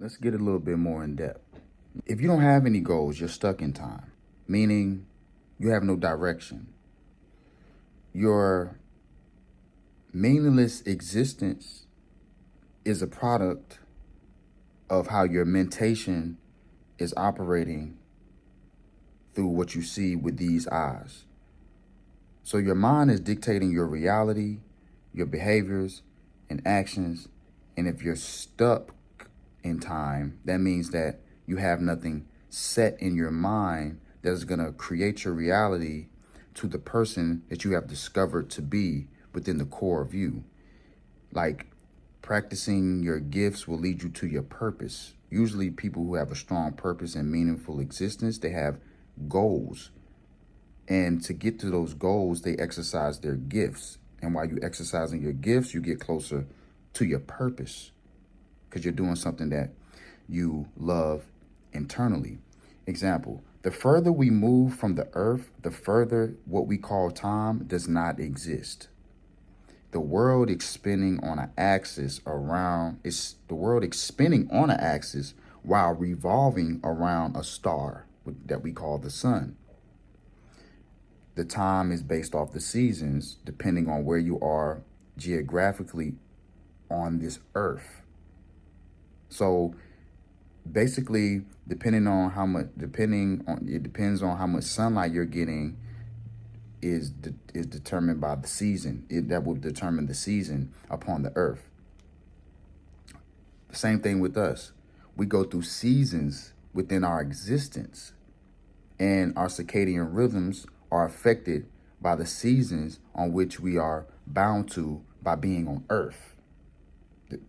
let's get a little bit more in depth. If you don't have any goals, you're stuck in time, meaning you have no direction. Your meaningless existence is a product of how your mentation is operating through what you see with these eyes. So your mind is dictating your reality, your behaviors, and actions. And if you're stuck in time, that means that you have nothing set in your mind that is going to create your reality to the person that you have discovered to be within the core of you. Like, practicing your gifts will lead you to your purpose. Usually people who have a strong purpose and meaningful existence, they have goals. And to get to those goals, they exercise their gifts. And while you're exercising your gifts, you get closer to your purpose because you're doing something that you love internally. Example, the further we move from the earth, the further what we call time does not exist. The world is spinning on an axis while revolving around a star that we call the sun. The time is based off the seasons, depending on where you are geographically on this earth. So basically, it depends on how much sunlight you're getting is determined by the season. That will determine the season upon the earth. The same thing with us. We go through seasons within our existence, and our circadian rhythms are affected by the seasons on which we are bound to by being on earth.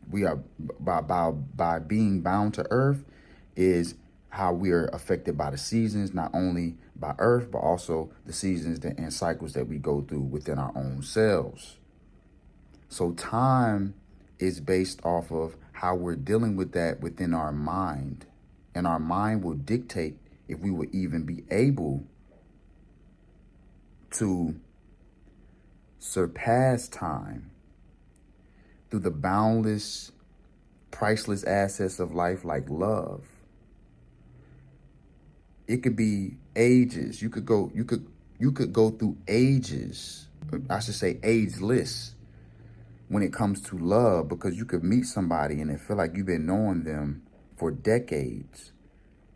We are by being bound to earth is how we are affected by the seasons, not only by earth, but also the seasons and cycles that we go through within our own selves. So time is based off of how we're dealing with that within our mind. And our mind will dictate if we will even be able to surpass time through the boundless, priceless assets of life like love. It could be ages. You could go through ages. I should say ageless when it comes to love, because you could meet somebody and it feel like you've been knowing them for decades.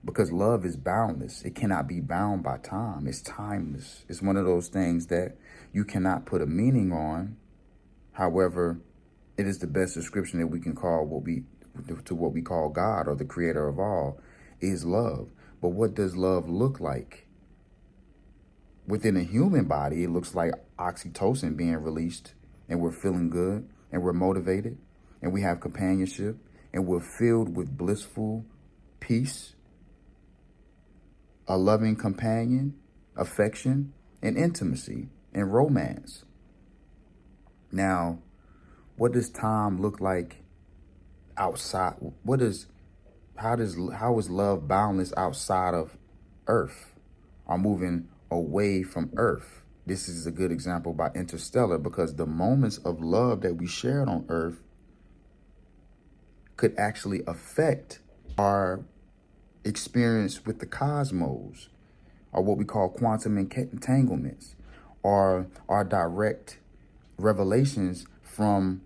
Because love is boundless. It cannot be bound by time. It's timeless. It's one of those things that you cannot put a meaning on. However, it is the best description that we can call what we call God, or the creator of all, is love. But what does love look like? Within a human body, it looks like oxytocin being released, and we're feeling good, and we're motivated, and we have companionship, and we're filled with blissful peace, a loving companion, affection, and intimacy, and romance. Now, what does time look like outside? How is love boundless outside of Earth, or moving away from Earth? This is a good example by Interstellar, because the moments of love that we shared on Earth could actually affect our experience with the cosmos, or what we call quantum entanglements, or our direct revelations from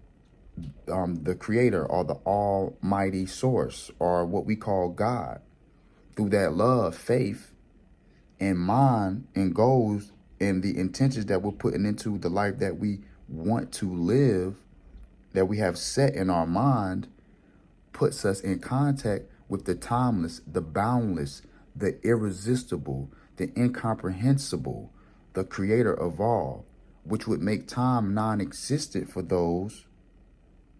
the creator, or the almighty source, or what we call God. Through that love, faith, and mind, and goals, and the intentions that we're putting into the life that we want to live, that we have set in our mind, puts us in contact with the timeless, the boundless, the irresistible, the incomprehensible, the creator of all, which would make time non-existent for those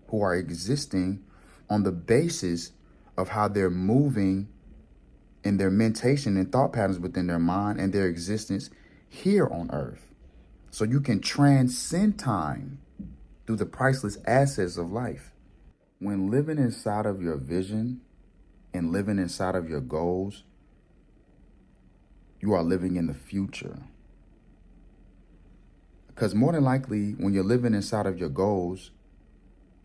who are existing on the basis of how they're moving in their mentation and thought patterns within their mind and their existence here on earth. So you can transcend time through the priceless assets of life. When living inside of your vision and living inside of your goals, you are living in the future. Because more than likely, when you're living inside of your goals,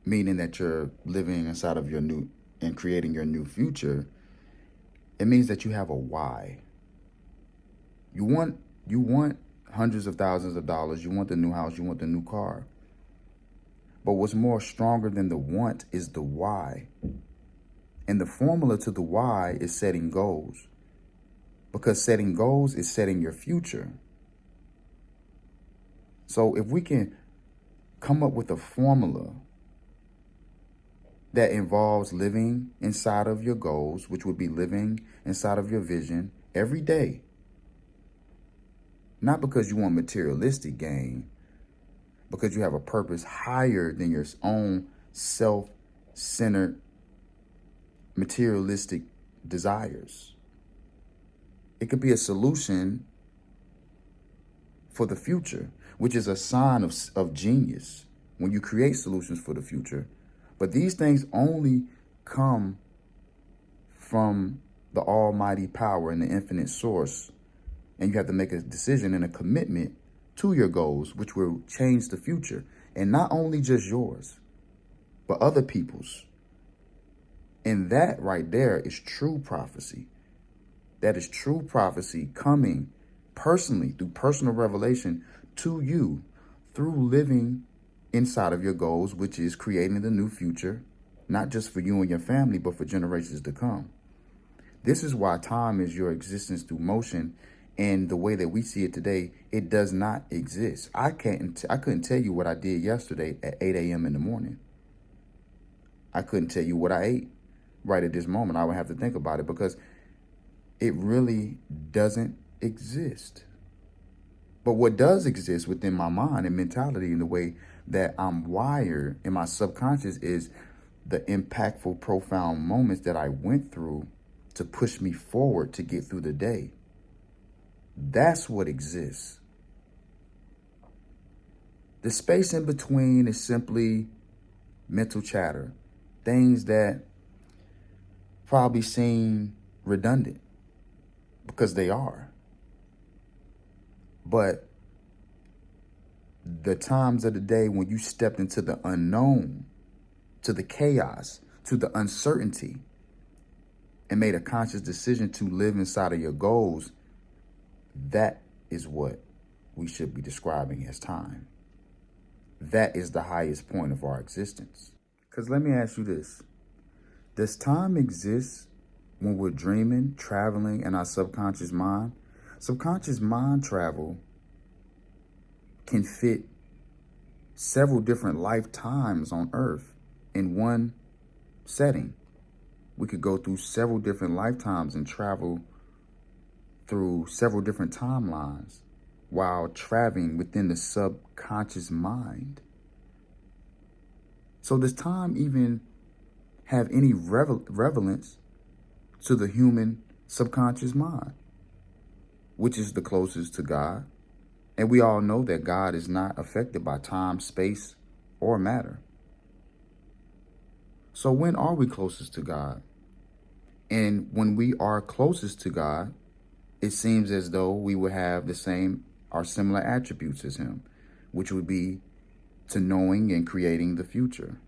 meaning that you're living inside of your and creating your new future, it means that you have a why. You want hundreds of thousands of dollars, you want the new house, you want the new car. But what's more stronger than the want is the why. And the formula to the why is setting goals. Because setting goals is setting your future. So if we can come up with a formula that involves living inside of your goals, which would be living inside of your vision every day, not because you want materialistic gain, because you have a purpose higher than your own self-centered materialistic desires. It could be a solution for the future, which is a sign of genius when you create solutions for the future. But these things only come from the almighty power and the infinite source. And you have to make a decision and a commitment to your goals, which will change the future. And not only just yours, but other people's. And that right there is true prophecy. That is true prophecy coming personally through personal revelation to you through living inside of your goals, which is creating the new future, not just for you and your family, but for generations to come. This is why time is your existence through motion. And the way that we see it today, it does not exist. I couldn't tell you what I did yesterday at 8 a.m. in the morning. I couldn't tell you what I ate right at this moment. I would have to think about it because it really doesn't exist. But what does exist within my mind and mentality and the way that I'm wired in my subconscious is the impactful, profound moments that I went through to push me forward to get through the day. That's what exists. The space in between is simply mental chatter, things that probably seem redundant because they are. But the times of the day when you stepped into the unknown, to the chaos, to the uncertainty, and made a conscious decision to live inside of your goals, that is what we should be describing as time. That is the highest point of our existence. Because let me ask you this. Does time exist when we're dreaming, traveling in our subconscious mind? Subconscious mind travel can fit several different lifetimes on Earth in one setting. We could go through several different lifetimes and travel through several different timelines while traveling within the subconscious mind. So does time even have any relevance to the human subconscious mind, which is the closest to God? And we all know that God is not affected by time, space, or matter. So when are we closest to God? And when we are closest to God, it seems as though we would have the same or similar attributes as him, which would be to knowing and creating the future.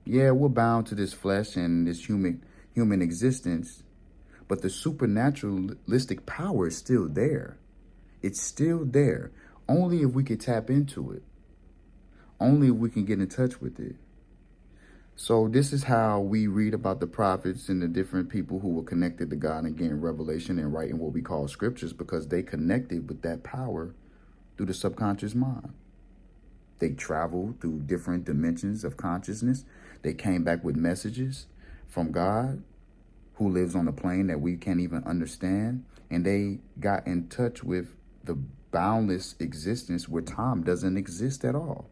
Yeah, we're bound to this flesh and this human existence, but the supernaturalistic power is still there. It's still there. Only if we can tap into it. Only if we can get in touch with it. So this is how we read about the prophets and the different people who were connected to God and getting revelation and writing what we call scriptures, because they connected with that power through the subconscious mind. They traveled through different dimensions of consciousness. They came back with messages from God, who lives on a plane that we can't even understand. And they got in touch with the boundless existence where time doesn't exist at all.